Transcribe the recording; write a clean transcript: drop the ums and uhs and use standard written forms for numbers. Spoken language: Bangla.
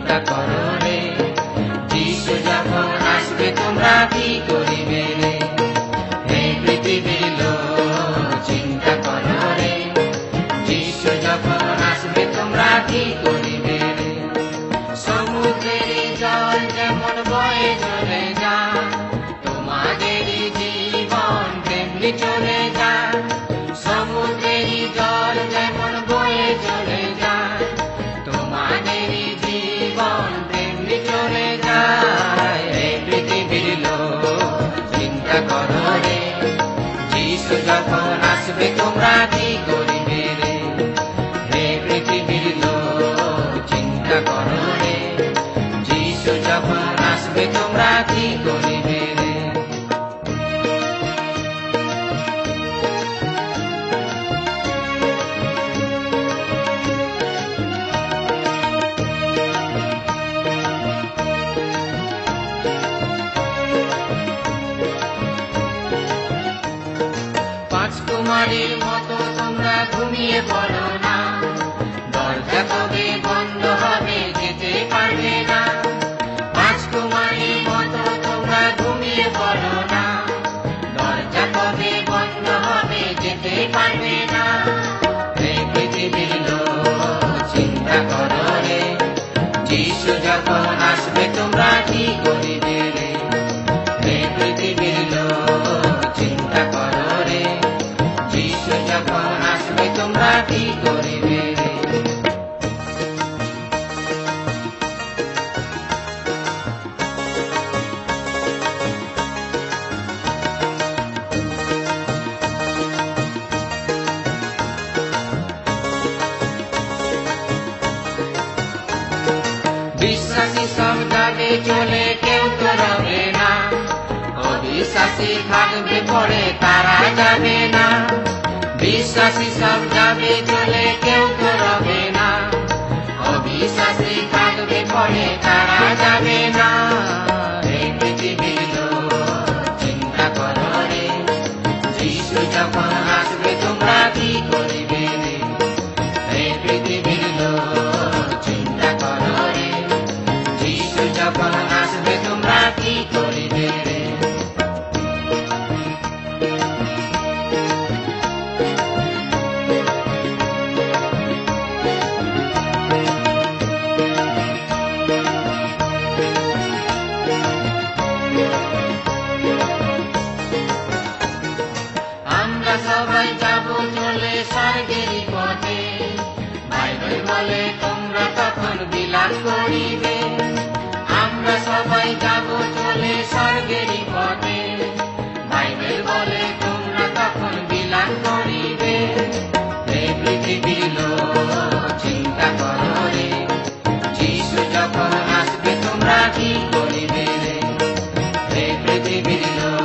চিন্তা করো রে, যিশু যখন আসবে তোমরা কি করিবে রে। হে পৃথিবীর লোক চিন্তা করো রে, যিশু যখন আসবে তোমরা কি করিবে রে। সমুদ্রের জল যেমন বয়ে চলে যায়, তোমাদের জীবন তেমনি চলে যায়। সমুদ্রের জল যেমন বয়ে চলে যায়, তোমাদের জীবন তেমনি চলে যায়। হে পৃথিবীর লোক চিন্তা করো রে, যিশু যখন আসবে তোমরা কি করিবে রে। হে পৃথিবীর লোক চিন্তা করো রে, যিশু যখন আসবে তোমরা কি করিবে রে। কুমারীর মতো তোমরা ঘুমিয়ে পড়ো না, দরজা কবে বন্ধ হবে যেতে পারবে না। রাজকুমারীর মতো তোমরা ঘুমিয়ে পড়ো না, দরজা কবে বন্ধ হবে যেতে পারবে না। হে পৃথিবীর লোক চিন্তা করো রে, যিশু যখন আসবে তোমরা কি করিবে রে। হে পৃথিবীর লোক চিন্তা করো রে, যিশু যখন আসবে তোমরা কি করিবে রে। বিশ্বাসী সব যাবে চলে, কেউ তো রবে না। অবিশ্বাসী থাকবে পড়ে, তারা যাবে না। বিশ্বাসী সব যাবে চলে, কেউ তো রবে না। অবিশ্বাসী থাকবে পড়ে, তারা যাবে না। হে পৃথিবীর লোক চিন্তা করো রে, যিশু যখন আসবে তোমরা কি করিবে রে। হে পৃথিবীর লোক চিন্তা করো রে, যিশু যখন আসবে তোমরা কি করিবে রে। আমরা সবাই যাব চলে স্বর্গেরই পথে, বাইবেল বলে তোমরা তখন বিলাস করিবে। আমরা সবাই যাব চলে স্বর্গেরই পথে, বাইবেল বলে তোমরা তখন বিলাস করিবে। হে পৃথিবীর লোক চিন্তা করো রে, যিশু যখন আসবে তোমরা কি করিবে রে। হে পৃথিবীর লোক